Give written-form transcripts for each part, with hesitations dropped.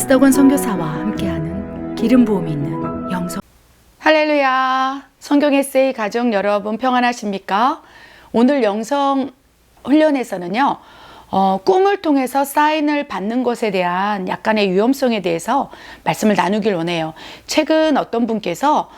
에스더건 선교사와 함께하는 기름 부음이 있는 영성. 할렐루야. 성경 에세이 가족 여러분 평안하십니까? 오늘 영성 훈련에서는요, 꿈을 통해서 사인을 받는 것에 대한 약간의 위험성에 대해서 말씀을 나누길 원해요. 최근 어떤 분께서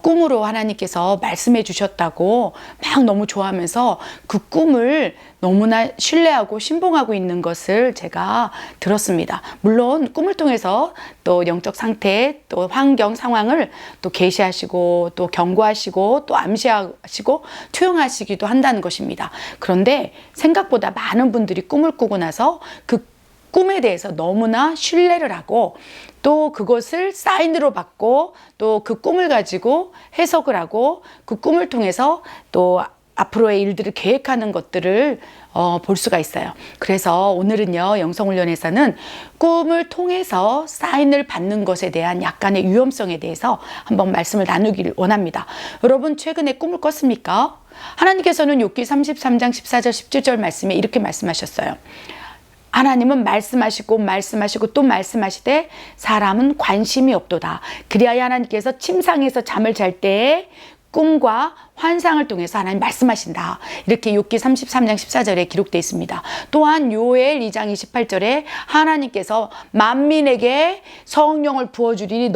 꿈으로 하나님께서 말씀해 주셨다고 막 너무 좋아하면서 그 꿈을 너무나 신뢰하고 신봉하고 있는 것을 제가 들었습니다. 물론 꿈을 통해서 또 영적 상태, 또 환경 상황을 또 계시하시고 또 경고하시고 또 암시하시고 투영하시기도 한다는 것입니다. 그런데 생각보다 많은 분들이 꿈을 꾸고 나서 그 꿈에 대해서 너무나 신뢰를 하고 또 그것을 사인으로 받고 또 그 꿈을 가지고 해석을 하고 그 꿈을 통해서 또 앞으로의 일들을 계획하는 것들을 볼 수가 있어요. 그래서 오늘은요, 영성훈련에서는 꿈을 통해서 사인을 받는 것에 대한 약간의 위험성에 대해서 한번 말씀을 나누기를 원합니다. 여러분 최근에 꿈을 꿨습니까? 하나님께서는 욥기 33장 14절 17절 말씀에 이렇게 말씀하셨어요. 하나님은 말씀하시고 또 말씀하시되 사람은 관심이 없도다. 그리하여 하나님께서 침상에서 잠을 잘 때에 꿈과 환상을 통해서 하나님 말씀하신다. 이렇게 욥기 33장 14절에 기록되어 있습니다. 또한 요엘 2장 28절에 하나님께서 만민에게 성령을 부어주리니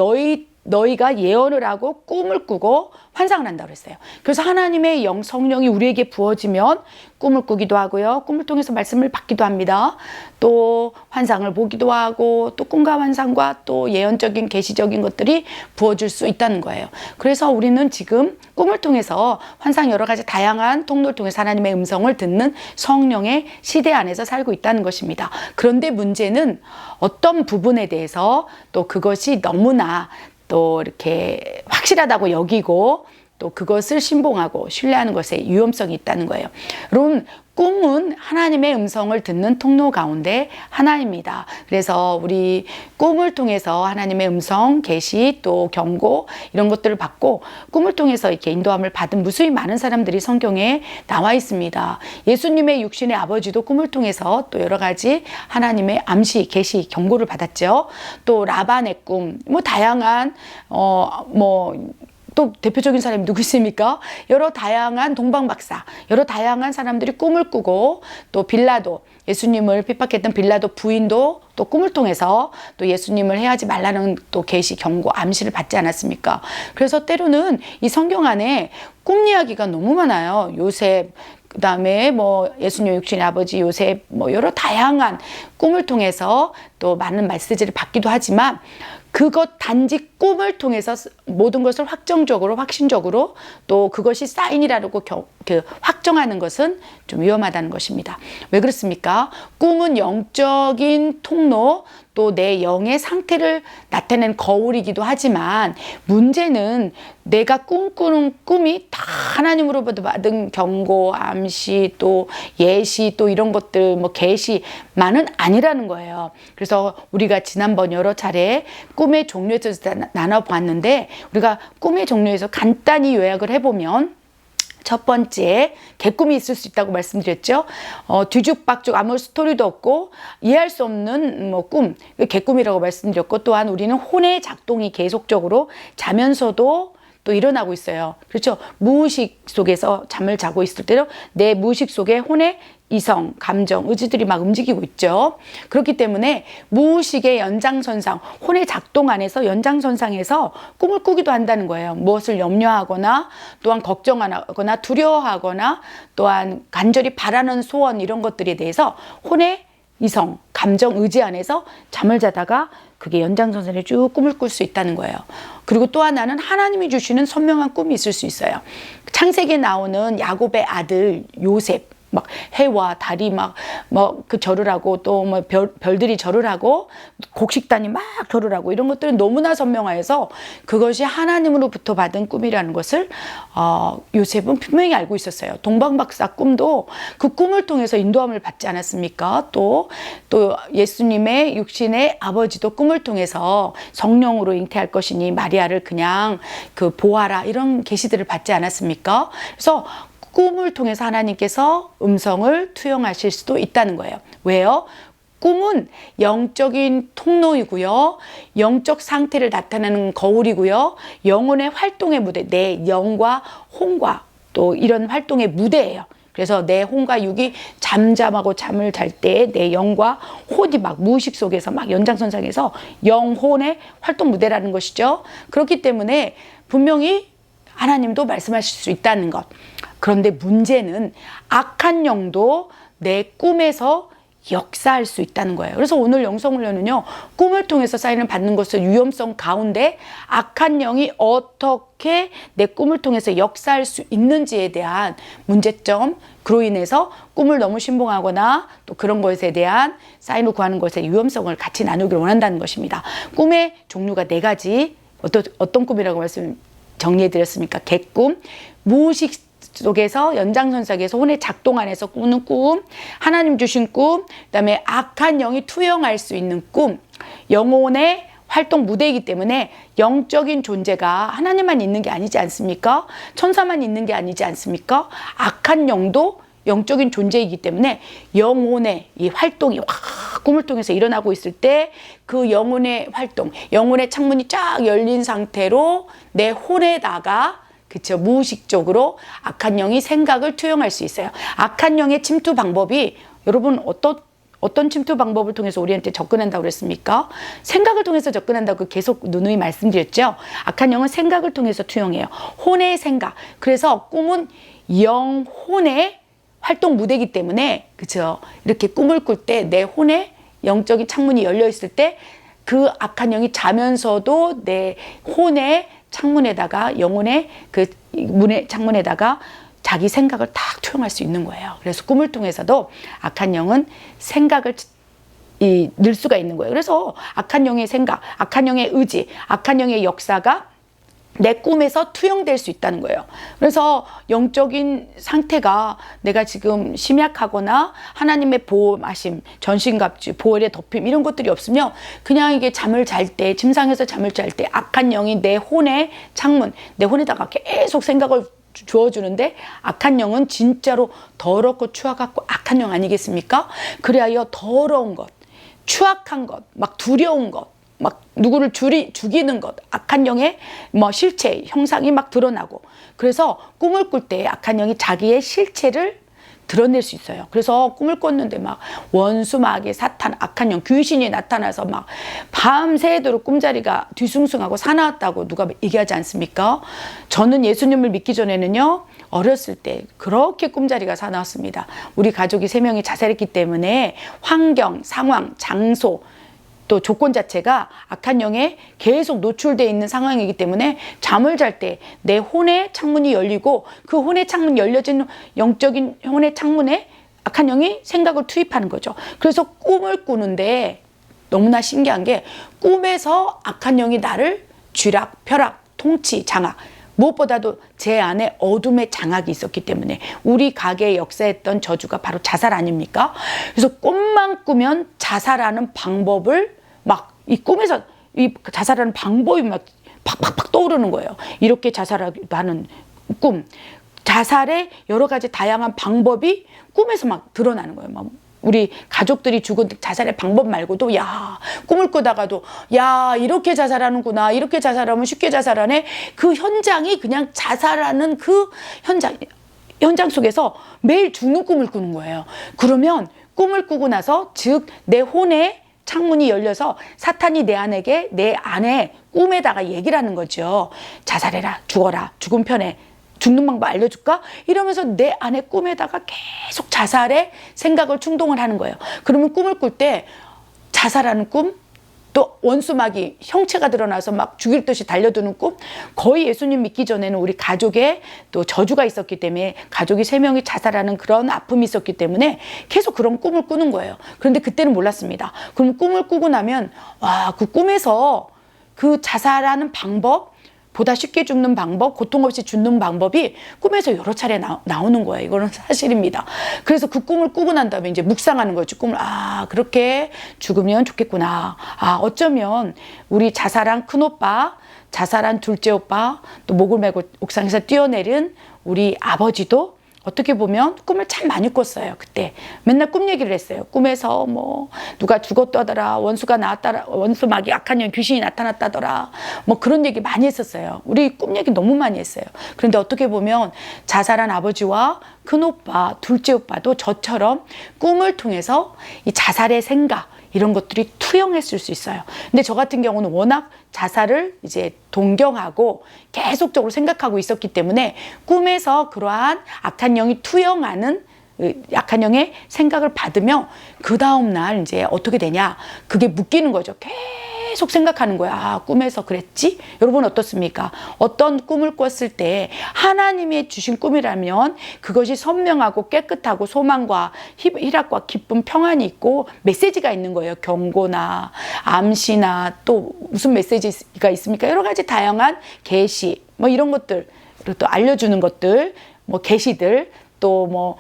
너희가 예언을 하고 꿈을 꾸고 환상을 한다고 그랬어요. 그래서 하나님의 성령이 우리에게 부어지면 꿈을 꾸기도 하고요. 꿈을 통해서 말씀을 받기도 합니다. 또 환상을 보기도 하고 또 꿈과 환상과 또 예언적인 계시적인 것들이 부어질 수 있다는 거예요. 그래서 우리는 지금 꿈을 통해서 환상 여러 가지 다양한 통로를 통해서 하나님의 음성을 듣는 성령의 시대 안에서 살고 있다는 것입니다. 그런데 문제는 어떤 부분에 대해서 또 그것이 너무나 또 이렇게 확실하다고 여기고 또 그것을 신봉하고 신뢰하는 것에 위험성이 있다는 거예요. 여러분, 꿈은 하나님의 음성을 듣는 통로 가운데 하나입니다. 그래서 우리 꿈을 통해서 하나님의 음성, 계시, 또 경고 이런 것들을 받고 꿈을 통해서 이렇게 인도함을 받은 무수히 많은 사람들이 성경에 나와 있습니다. 예수님의 육신의 아버지도 꿈을 통해서 또 여러 가지 하나님의 암시, 계시, 경고를 받았죠. 또 라반의 꿈, 다양한 또 대표적인 사람이 누구 있습니까? 여러 다양한 동방박사, 여러 다양한 사람들이 꿈을 꾸고 또 빌라도, 예수님을 핍박했던 빌라도 부인도 또 꿈을 통해서 또 예수님을 해하지 말라는 또 계시, 경고, 암시를 받지 않았습니까? 그래서 때로는 이 성경 안에 꿈 이야기가 너무 많아요. 요셉, 그 다음에 예수님 육신의 아버지 요셉, 여러 다양한 꿈을 통해서 또 많은 메시지를 받기도 하지만 그것 단지 꿈을 통해서 모든 것을 확정적으로, 확신적으로 또 그것이 사인이라고 확정하는 것은 좀 위험하다는 것입니다. 왜 그렇습니까? 꿈은 영적인 통로, 또 내 영의 상태를 나타내는 거울이기도 하지만 문제는 내가 꿈꾸는 꿈이 다 하나님으로부터 받은 경고, 암시, 또 예시, 또 이런 것들, 계시만은 아니라는 거예요. 그래서 우리가 지난번 여러 차례 꿈의 종류에 대해서 나눠봤는데 우리가 꿈의 종류에서 간단히 요약을 해보면 첫 번째, 개꿈이 있을 수 있다고 말씀드렸죠. 뒤죽박죽 아무 스토리도 없고 이해할 수 없는 꿈, 개꿈이라고 말씀드렸고, 또한 우리는 혼의 작동이 계속적으로 자면서도 또 일어나고 있어요. 그렇죠? 무의식 속에서 잠을 자고 있을 때도 내 무의식 속에 혼의 이성, 감정, 의지들이 막 움직이고 있죠. 그렇기 때문에 무의식의 연장선상, 혼의 작동 안에서 연장선상에서 꿈을 꾸기도 한다는 거예요. 무엇을 염려하거나 또한 걱정하거나 두려워하거나 또한 간절히 바라는 소원 이런 것들에 대해서 혼의 이성, 감정, 의지 안에서 잠을 자다가 그게 연장선상에 쭉 꿈을 꿀 수 있다는 거예요. 그리고 또 하나는 하나님이 주시는 선명한 꿈이 있을 수 있어요. 창세기에 나오는 야곱의 아들 요셉, 해와 달이 그 절을 하고 또 별들이 절을 하고 곡식단이 막 절을 하고 이런 것들은 너무나 선명하여서 그것이 하나님으로부터 받은 꿈이라는 것을 요셉은 분명히 알고 있었어요. 동방박사 꿈도 그 꿈을 통해서 인도함을 받지 않았습니까? 또 예수님의 육신의 아버지도 꿈을 통해서 성령으로 잉태할 것이니 마리아를 그냥 보아라 이런 계시들을 받지 않았습니까? 그래서 꿈을 통해서 하나님께서 음성을 투영하실 수도 있다는 거예요. 왜요? 꿈은 영적인 통로이고요. 영적 상태를 나타내는 거울이고요. 영혼의 활동의 무대, 내 영과 혼과 또 이런 활동의 무대예요. 그래서 내 혼과 육이 잠잠하고 잠을 잘 때 내 영과 혼이 막 무의식 속에서 막 연장선상에서 영혼의 활동 무대라는 것이죠. 그렇기 때문에 분명히 하나님도 말씀하실 수 있다는 것. 그런데 문제는 악한 영도 내 꿈에서 역사할 수 있다는 거예요. 그래서 오늘 영성훈련은요, 꿈을 통해서 사인을 받는 것의 위험성 가운데 악한 영이 어떻게 내 꿈을 통해서 역사할 수 있는지에 대한 문제점, 그로 인해서 꿈을 너무 신봉하거나 또 그런 것에 대한 사인을 구하는 것의 위험성을 같이 나누기를 원한다는 것입니다. 꿈의 종류가 4가지, 어떤 꿈이라고 정리해 드렸습니까? 객꿈, 무의식 속에서 연장선상에서 혼의 작동 안에서 꾸는 꿈, 하나님 주신 꿈, 그다음에 악한 영이 투영할 수 있는 꿈, 영혼의 활동 무대이기 때문에 영적인 존재가 하나님만 있는 게 아니지 않습니까? 천사만 있는 게 아니지 않습니까? 악한 영도 영적인 존재이기 때문에 영혼의 이 활동이 확 꿈을 통해서 일어나고 있을 때 그 영혼의 활동, 영혼의 창문이 쫙 열린 상태로 내 혼에다가 그쵸, 무의식적으로 악한 영이 생각을 투영할 수 있어요. 악한 영의 침투 방법이 여러분 어떤 침투 방법을 통해서 우리한테 접근한다고 그랬습니까? 생각을 통해서 접근한다고 계속 누누이 말씀드렸죠. 악한 영은 생각을 통해서 투영해요. 혼의 생각. 그래서 꿈은 영혼의 활동 무대이기 때문에 그쵸, 이렇게 꿈을 꿀 때 내 혼의 영적인 창문이 열려 있을 때 그 악한 영이 자면서도 내 혼의 창문에다가 영혼의 그 문의 창문에다가 자기 생각을 딱 투영할 수 있는 거예요. 그래서 꿈을 통해서도 악한 영은 생각을 늘 수가 있는 거예요. 그래서 악한 영의 생각, 악한 영의 의지, 악한 영의 역사가 내 꿈에서 투영될 수 있다는 거예요. 그래서 영적인 상태가 내가 지금 심약하거나 하나님의 보호하심, 전신갑주, 보혈의 덮임 이런 것들이 없으면 그냥 이게 잠을 잘 때, 침상에서 잠을 잘 때 악한 영이 내 혼의 창문, 내 혼에다가 계속 생각을 주어주는데 악한 영은 진짜로 더럽고 추악하고 악한 영 아니겠습니까? 그래야 더러운 것, 추악한 것, 막 두려운 것, 막 누구를 죽이는 것, 악한 영의 실체, 형상이 막 드러나고, 그래서 꿈을 꿀 때 악한 영이 자기의 실체를 드러낼 수 있어요. 그래서 꿈을 꿨는데 막 원수, 마귀, 사탄, 악한 영, 귀신이 나타나서 막 밤새도록 꿈자리가 뒤숭숭하고 사나웠다고 누가 얘기하지 않습니까? 저는 예수님을 믿기 전에는요, 어렸을 때 그렇게 꿈자리가 사나웠습니다. 우리 가족이 3명이 자살했기 때문에 환경, 상황, 장소, 또 조건 자체가 악한 영에 계속 노출되어 있는 상황이기 때문에 잠을 잘 때 내 혼의 창문이 열리고 그 혼의 창문이 열려진 영적인 혼의 창문에 악한 영이 생각을 투입하는 거죠. 그래서 꿈을 꾸는데 너무나 신기한 게 꿈에서 악한 영이 나를 쥐락, 펴락, 통치, 장악, 무엇보다도 제 안에 어둠의 장악이 있었기 때문에 우리 가게에 역사했던 저주가 바로 자살 아닙니까? 그래서 꿈만 꾸면 자살하는 방법을 막 이 꿈에서 이 자살하는 방법이 막 팍팍팍 떠오르는 거예요. 이렇게 자살하는 꿈, 자살의 여러 가지 다양한 방법이 꿈에서 막 드러나는 거예요. 막 우리 가족들이 죽은 자살의 방법 말고도 야, 꿈을 꾸다가도 야, 이렇게 자살하는구나, 이렇게 자살하면 쉽게 자살하네, 그 현장이 그냥 자살하는 그 현장 속에서 매일 죽는 꿈을 꾸는 거예요. 그러면 꿈을 꾸고 나서 즉 내 혼에 창문이 열려서 사탄이 내 안에 꿈에다가 얘기를 하는 거죠. 자살해라, 죽어라, 죽은 편에 죽는 방법 알려줄까? 이러면서 내 안에 꿈에다가 계속 자살의 생각을 충동을 하는 거예요. 그러면 꿈을 꿀 때 자살하는 꿈, 또 원수마귀 형체가 드러나서 막 죽일 듯이 달려드는 꿈, 거의 예수님 믿기 전에는 우리 가족에 또 저주가 있었기 때문에 가족이 3명이 자살하는 그런 아픔이 있었기 때문에 계속 그런 꿈을 꾸는 거예요. 그런데 그때는 몰랐습니다. 그럼 꿈을 꾸고 나면 와, 그 꿈에서 그 자살하는 방법, 보다 쉽게 죽는 방법, 고통 없이 죽는 방법이 꿈에서 여러 차례 나오는 거예요. 이거는 사실입니다. 그래서 그 꿈을 꾸고 난 다음에 이제 묵상하는 거죠. 꿈을 그렇게 죽으면 좋겠구나. 어쩌면 우리 자살한 큰오빠, 자살한 둘째 오빠, 또 목을 메고 옥상에서 뛰어내린 우리 아버지도 어떻게 보면 꿈을 참 많이 꿨어요. 그때 맨날 꿈 얘기를 했어요. 꿈에서 뭐 누가 죽었다더라, 원수가 나왔다라, 원수 막 악한 영 귀신이 나타났다더라, 뭐 그런 얘기 많이 했었어요. 우리 꿈 얘기 너무 많이 했어요. 그런데 어떻게 보면 자살한 아버지와 큰 오빠, 둘째 오빠도 저처럼 꿈을 통해서 이 자살의 생각 이런 것들이 투영했을 수 있어요. 근데 저 같은 경우는 워낙 자살을 이제 동경하고 계속적으로 생각하고 있었기 때문에 꿈에서 그러한 악한 영이 투영하는 약한 영의 생각을 받으며 그 다음날 이제 어떻게 되냐, 그게 묶이는 거죠. 계속 생각하는 거야. 아, 꿈에서 그랬지? 여러분 어떻습니까? 어떤 꿈을 꿨을 때 하나님이 주신 꿈이라면 그것이 선명하고 깨끗하고 소망과 희락과 기쁨, 평안이 있고 메시지가 있는 거예요. 경고나 암시나 또 무슨 메시지가 있습니까? 여러 가지 다양한 계시 뭐 이런 것들, 그리고 또 알려주는 것들, 뭐 계시들, 또 뭐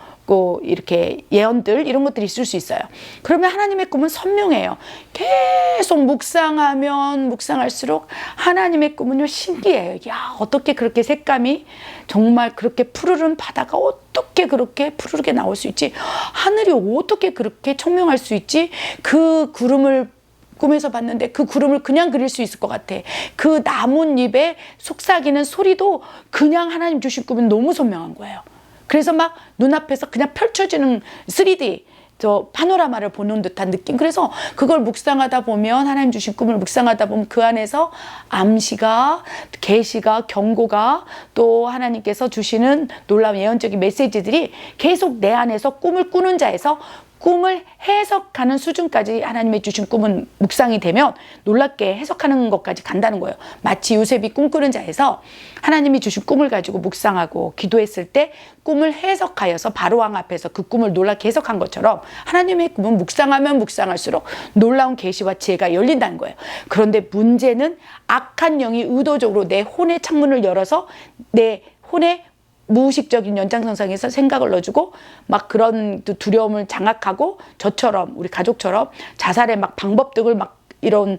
이렇게 예언들 이런 것들이 있을 수 있어요. 그러면 하나님의 꿈은 선명해요. 계속 묵상하면 묵상할수록 하나님의 꿈은요 신기해요. 야, 어떻게 그렇게 색감이 정말 그렇게 푸르른 바다가 어떻게 그렇게 푸르르게 나올 수 있지? 하늘이 어떻게 그렇게 청명할 수 있지? 그 구름을 꿈에서 봤는데 그 구름을 그냥 그릴 수 있을 것 같아. 그 나뭇잎에 속삭이는 소리도 그냥 하나님 주신 꿈은 너무 선명한 거예요. 그래서 막 눈앞에서 그냥 펼쳐지는 3D 저 파노라마를 보는 듯한 느낌. 그래서 그걸 묵상하다 보면, 하나님 주신 꿈을 묵상하다 보면 그 안에서 암시가, 계시가, 경고가, 또 하나님께서 주시는 놀라운 예언적인 메시지들이 계속 내 안에서 꿈을 꾸는 자에서 꿈을 해석하는 수준까지 하나님의 주신 꿈은 묵상이 되면 놀랍게 해석하는 것까지 간다는 거예요. 마치 요셉이 꿈꾸는 자에서 하나님이 주신 꿈을 가지고 묵상하고 기도했을 때 꿈을 해석하여서 바로왕 앞에서 그 꿈을 놀랍게 해석한 것처럼 하나님의 꿈은 묵상하면 묵상할수록 놀라운 계시와 지혜가 열린다는 거예요. 그런데 문제는 악한 영이 의도적으로 내 혼의 창문을 열어서 내 혼의 무의식적인 연장선상에서 생각을 넣어주고 막 그런 두려움을 장악하고, 저처럼 우리 가족처럼 자살의 막 방법 등을 막 이런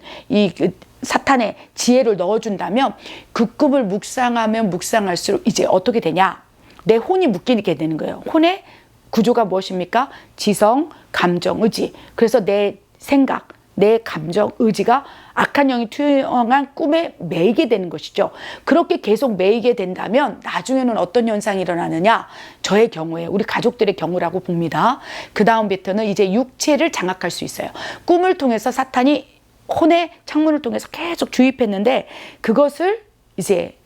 사탄의 지혜를 넣어준다면 그 꿈을 묵상하면 묵상할수록 이제 어떻게 되냐, 내 혼이 묶이게 되는 거예요. 혼의 구조가 무엇입니까? 지성, 감정, 의지. 그래서 내 생각, 내 감정, 의지가 악한 영이 투영한 꿈에 매이게 되는 것이죠. 그렇게 계속 매이게 된다면 나중에는 어떤 현상이 일어나느냐, 저의 경우에, 우리 가족들의 경우라고 봅니다. 그 다음부터는 이제 육체를 장악할 수 있어요. 꿈을 통해서 사탄이 혼의 창문을 통해서 계속 주입했는데, 그것을 이제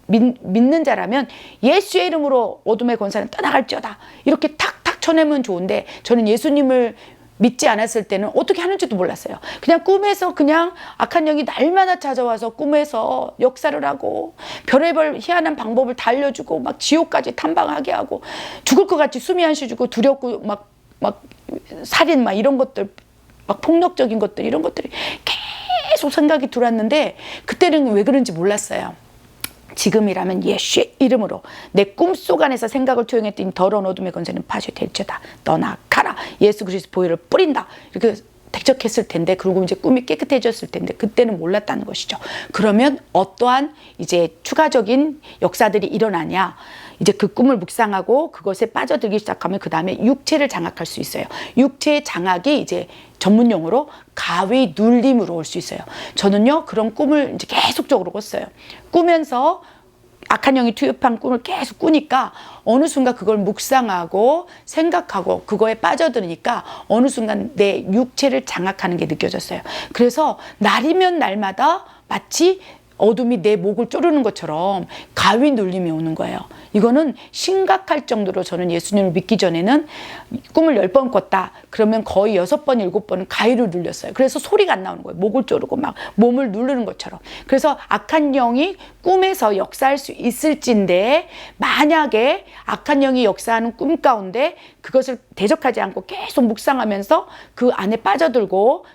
믿는 자라면 예수의 이름으로 어둠의 권세는 떠나갈지어다 이렇게 탁탁 쳐내면 좋은데, 저는 예수님을 믿지 않았을 때는 어떻게 하는지도 몰랐어요. 그냥 꿈에서 그냥 악한 영이 날마다 찾아와서 꿈에서 역사를 하고 별의별 희한한 방법을 다 알려주고 막 지옥까지 탐방하게 하고 죽을 것 같이 숨이 안 쉬어지고 두렵고 막 살인 막 이런 것들, 막 폭력적인 것들, 이런 것들이 계속 생각이 들었는데 그때는 왜 그런지 몰랐어요. 지금이라면 예수의 이름으로 내 꿈속 안에서 생각을 투영했더니 더러운 어둠의 권세는 파쇄될지어다. 떠나가라. 예수 그리스도 보혈을 뿌린다. 이렇게 대적했을 텐데, 그리고 이제 꿈이 깨끗해졌을 텐데 그때는 몰랐다는 것이죠. 그러면 어떠한 이제 추가적인 역사들이 일어나냐? 이제 그 꿈을 묵상하고 그것에 빠져들기 시작하면 그 다음에 육체를 장악할 수 있어요. 육체의 장악이 이제 전문 용어로 가위 눌림으로 올 수 있어요. 저는요 그런 꿈을 이제 계속적으로 꿨어요. 꾸면서 악한 영이 투입한 꿈을 계속 꾸니까 어느 순간 그걸 묵상하고 생각하고 그거에 빠져드니까 어느 순간 내 육체를 장악하는 게 느껴졌어요. 그래서 날이면 날마다 마치 어둠이 내 목을 조르는 것처럼 가위 눌림이 오는 거예요. 이거는 심각할 정도로 저는 예수님을 믿기 전에는 꿈을 10번 꿨다. 그러면 거의 6번, 7번은 가위를 눌렸어요. 그래서 소리가 안 나오는 거예요. 목을 조르고 막 몸을 누르는 것처럼. 그래서 악한 영이 꿈에서 역사할 수 있을진데, 만약에 악한 영이 역사하는 꿈 가운데 그것을 대적하지 않고 계속 묵상하면서 그 안에 빠져들고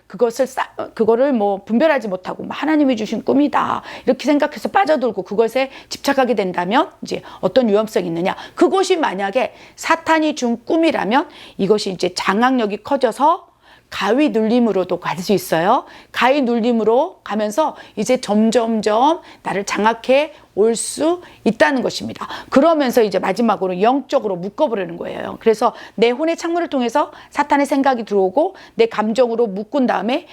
그거를 뭐 분별하지 못하고 하나님이 주신 꿈이다 이렇게 생각해서 빠져들고 그것에 집착하게 된다면 이제 어떤 위험성이 있느냐, 그것이 만약에 사탄이 준 꿈이라면 이것이 이제 장악력이 커져서 가위 눌림으로도 갈 수 있어요. 가위 눌림으로 가면서 이제 점점점 나를 장악해 올 수 있다는 것입니다. 그러면서 이제 마지막으로 영적으로 묶어버리는 거예요. 그래서 내 혼의 창문을 통해서 사탄의 생각이 들어오고 내 감정으로 묶은 다음에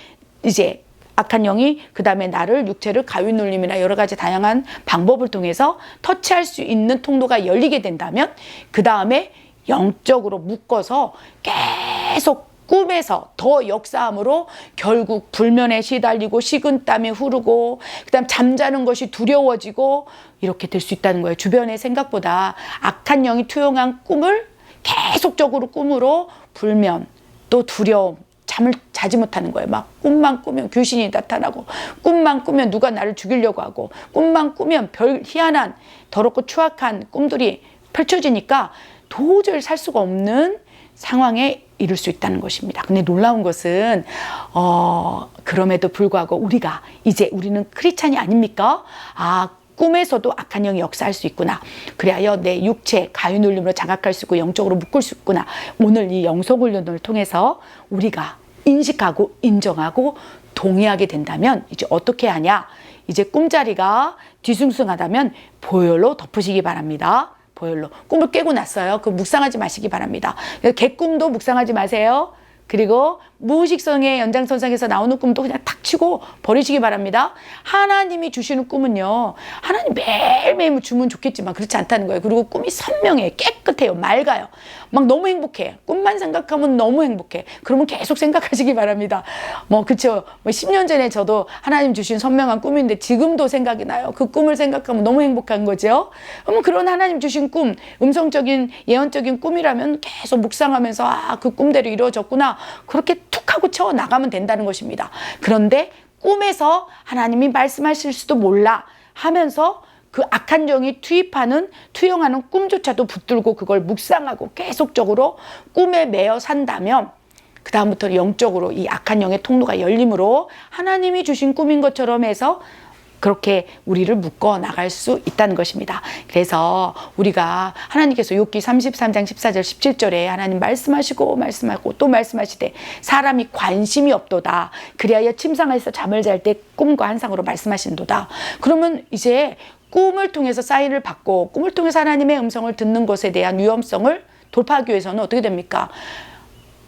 이제 악한 영이 그 다음에 나를 육체를 가위 눌림이나 여러 가지 다양한 방법을 통해서 터치할 수 있는 통로가 열리게 된다면 그 다음에 영적으로 묶어서 계속 꿈에서 더 역사함으로 결국 불면에 시달리고 식은땀이 흐르고 그다음 잠자는 것이 두려워지고 이렇게 될 수 있다는 거예요. 주변의 생각보다 악한 영이 투영한 꿈을 계속적으로 꿈으로 불면 또 두려움, 잠을 자지 못하는 거예요. 막 꿈만 꾸면 귀신이 나타나고 꿈만 꾸면 누가 나를 죽이려고 하고 꿈만 꾸면 별 희한한 더럽고 추악한 꿈들이 펼쳐지니까 도저히 살 수가 없는 상황에 이룰 수 있다는 것입니다. 근데 놀라운 것은 그럼에도 불구하고 우리는 크리스찬이 아닙니까? 꿈에서도 악한 영이 역사할 수 있구나. 그래야 내 육체 가위 눌림으로 장악할 수 있고 영적으로 묶을 수 있구나. 오늘 이 영성훈련을 통해서 우리가 인식하고 인정하고 동의하게 된다면 이제 어떻게 하냐? 이제 꿈자리가 뒤숭숭하다면 보혈로 덮으시기 바랍니다. 보혈로. 꿈을 깨고 났어요. 그 묵상하지 마시기 바랍니다. 개꿈도 묵상하지 마세요. 그리고 무의식성의 연장선상에서 나오는 꿈도 그냥 탁 치고 버리시기 바랍니다. 하나님이 주시는 꿈은요, 하나님 매일매일 주면 좋겠지만 그렇지 않다는 거예요. 그리고 꿈이 선명해, 깨끗해요, 맑아요. 막 너무 행복해. 꿈만 생각하면 너무 행복해. 그러면 계속 생각하시기 바랍니다. 그쵸. 10년 전에 저도 하나님 주신 선명한 꿈인데 지금도 생각이 나요. 그 꿈을 생각하면 너무 행복한 거죠. 그러면 그런 하나님 주신 꿈, 음성적인 예언적인 꿈이라면 계속 묵상하면서 그 꿈대로 이루어졌구나. 그렇게 툭 하고 쳐 나가면 된다는 것입니다. 그런데 꿈에서 하나님이 말씀하실 수도 몰라 하면서 그 악한 영이 투영하는 꿈조차도 붙들고 그걸 묵상하고 계속적으로 꿈에 매여 산다면 그 다음부터 영적으로 이 악한 영의 통로가 열림으로 하나님이 주신 꿈인 것처럼 해서 그렇게 우리를 묶어 나갈 수 있다는 것입니다. 그래서 우리가 하나님께서 욥기 33장 14절 17절에 하나님 말씀하시고 또 말씀하시되 사람이 관심이 없도다. 그리하여 침상에서 잠을 잘 때 꿈과 환상으로 말씀하신도다. 그러면 이제 꿈을 통해서 사인을 받고 꿈을 통해서 하나님의 음성을 듣는 것에 대한 위험성을 돌파하기 위해서는 어떻게 됩니까?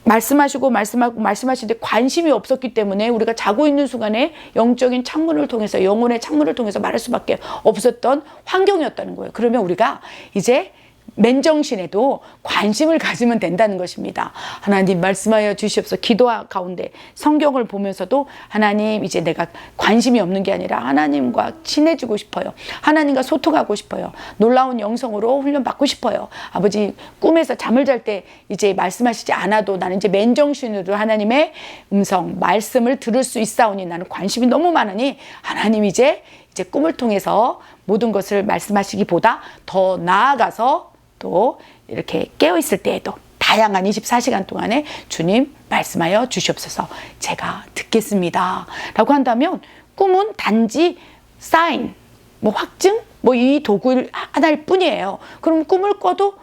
말씀하시되 관심이 없었기 때문에 우리가 자고 있는 순간에 영적인 창문을 통해서 영혼의 창문을 통해서 말할 수밖에 없었던 환경이었다는 거예요. 그러면 우리가 이제 맨정신에도 관심을 가지면 된다는 것입니다. 하나님 말씀하여 주시옵소서. 기도 가운데 성경을 보면서도 하나님 이제 내가 관심이 없는 게 아니라 하나님과 친해지고 싶어요. 하나님과 소통하고 싶어요. 놀라운 영성으로 훈련받고 싶어요. 아버지 꿈에서 잠을 잘 때 이제 말씀하시지 않아도 나는 이제 맨정신으로 하나님의 음성 말씀을 들을 수 있사오니 나는 관심이 너무 많으니 하나님 이제 꿈을 통해서 모든 것을 말씀하시기보다 더 나아가서 또 이렇게 깨어있을 때에도 다양한 24시간 동안에 주님 말씀하여 주시옵소서. 제가 듣겠습니다 라고 한다면 꿈은 단지 사인, 확증, 이 도구 하나일 뿐이에요. 그럼 꿈을 꿔도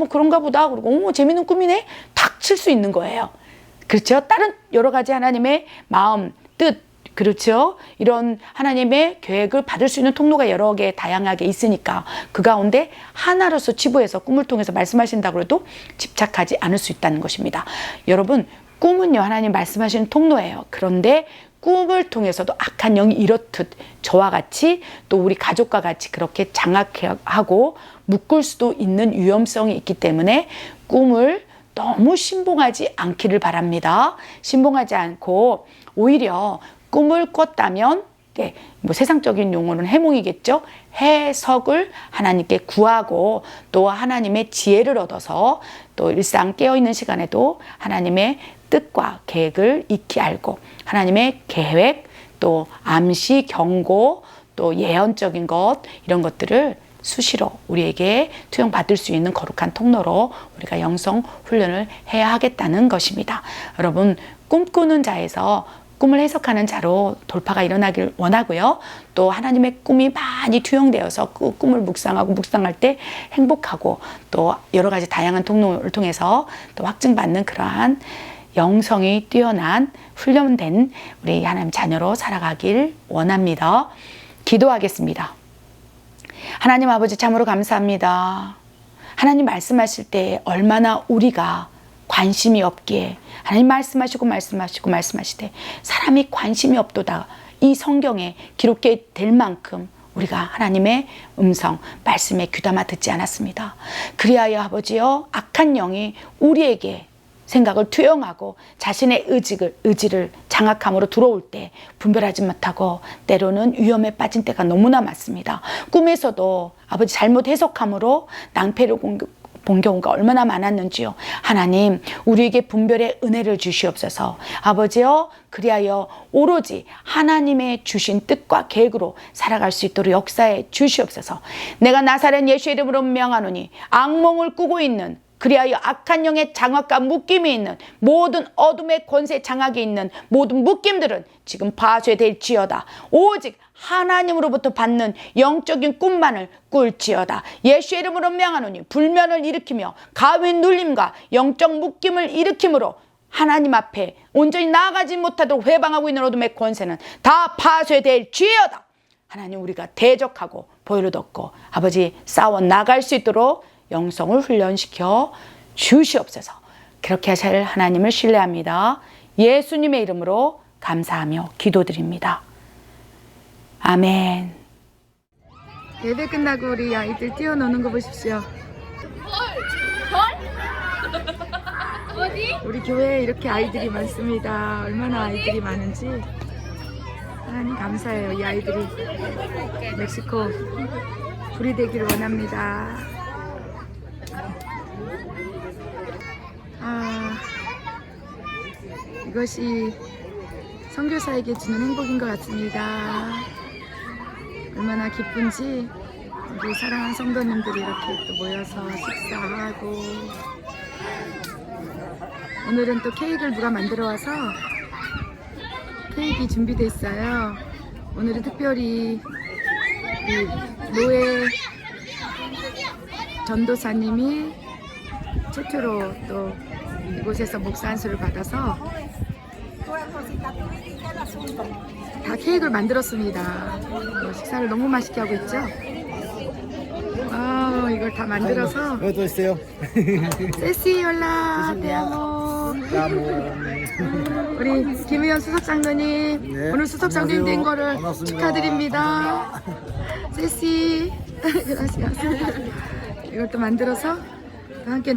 그런가 보다 그리고 재밌는 꿈이네 탁 칠 수 있는 거예요. 그렇죠? 다른 여러 가지 하나님의 마음, 뜻, 그렇죠? 이런 하나님의 계획을 받을 수 있는 통로가 여러 개 다양하게 있으니까 그 가운데 하나로서 치부해서 꿈을 통해서 말씀하신다고 해도 집착하지 않을 수 있다는 것입니다. 여러분, 꿈은요, 하나님 말씀하시는 통로예요. 그런데 꿈을 통해서도 악한 영이 이렇듯 저와 같이 또 우리 가족과 같이 그렇게 장악하고 묶을 수도 있는 위험성이 있기 때문에 꿈을 너무 신봉하지 않기를 바랍니다. 신봉하지 않고 오히려 꿈을 꿨다면 세상적인 용어는 해몽이겠죠. 해석을 하나님께 구하고 또 하나님의 지혜를 얻어서 또 일상 깨어있는 시간에도 하나님의 뜻과 계획을 익히 알고 하나님의 계획 또 암시 경고 또 예언적인 것 이런 것들을 수시로 우리에게 투영받을 수 있는 거룩한 통로로 우리가 영성 훈련을 해야 하겠다는 것입니다. 여러분, 꿈꾸는 자에서 꿈을 해석하는 자로 돌파가 일어나길 원하고요. 또 하나님의 꿈이 많이 투영되어서 그 꿈을 묵상할 때 행복하고 또 여러 가지 다양한 통로를 통해서 또 확증받는 그러한 영성이 뛰어난 훈련된 우리 하나님 자녀로 살아가길 원합니다. 기도하겠습니다. 하나님 아버지 참으로 감사합니다. 하나님 말씀하실 때 얼마나 우리가 관심이 없기에 하나님 말씀하시되 사람이 관심이 없도다. 이 성경에 기록되어 될 만큼 우리가 하나님의 음성, 말씀에 귀담아 듣지 않았습니다. 그리하여 아버지여 악한 영이 우리에게 생각을 투영하고 자신의 의지를 장악함으로 들어올 때 분별하지 못하고 때로는 위험에 빠진 때가 너무나 많습니다. 꿈에서도 아버지 잘못 해석함으로 낭패를 본 경우가 얼마나 많았는지요. 하나님 우리에게 분별의 은혜를 주시옵소서. 아버지여 그리하여 오로지 하나님의 주신 뜻과 계획으로 살아갈 수 있도록 역사해 주시옵소서. 내가 나사렛 예수의 이름으로 명하노니 악몽을 꾸고 있는 그리하여 악한 영의 장악과 묶임이 있는 모든 어둠의 권세 장악이 있는 모든 묶임들은 지금 파쇄될지어다. 오직 하나님으로부터 받는 영적인 꿈만을 꿀지어다. 예수의 이름으로 명하노니 불면을 일으키며 가위 눌림과 영적 묶임을 일으킴으로 하나님 앞에 온전히 나아가지 못하도록 회방하고 있는 어둠의 권세는 다 파쇄될지어다. 하나님 우리가 대적하고 보혈을 덮고 아버지 싸워 나갈 수 있도록 영성을 훈련시켜 주시옵소서. 그렇게 하실 하나님을 신뢰합니다. 예수님의 이름으로 감사하며 기도드립니다. 아멘. 예배 끝나고 우리 아이들 뛰어노는 거 보십시오. 우리 교회에 이렇게 아이들이 많습니다. 얼마나 아이들이 많은지 하나님 감사해요. 이 아이들이 멕시코 불이 되기를 원합니다. 이것이 선교사에게 주는 행복인 것 같습니다. 얼마나 기쁜지 우리 사랑하는 성도님들이 이렇게 또 모여서 식사하고 오늘은 또 케이크를 누가 만들어 와서 케이크 준비되어 있어요. 오늘은 특별히 노예 전도사님이 최초로 또 이곳에서 목사 안수를 받아서 다 케이크를 만들었습니다. 식사를 너무 맛있게 하고 있죠. 이걸 다 만들어서 또 있어요. 세시 올라 대amo 우리 김의현 수석장로님 네, 오늘 수석장로님 안녕하세요. 된 거를 반갑습니다. 축하드립니다. 세시 이걸 또 만들어서 함께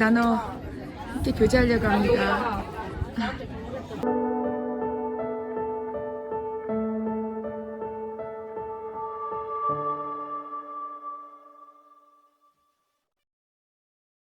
교제하려고 합니다.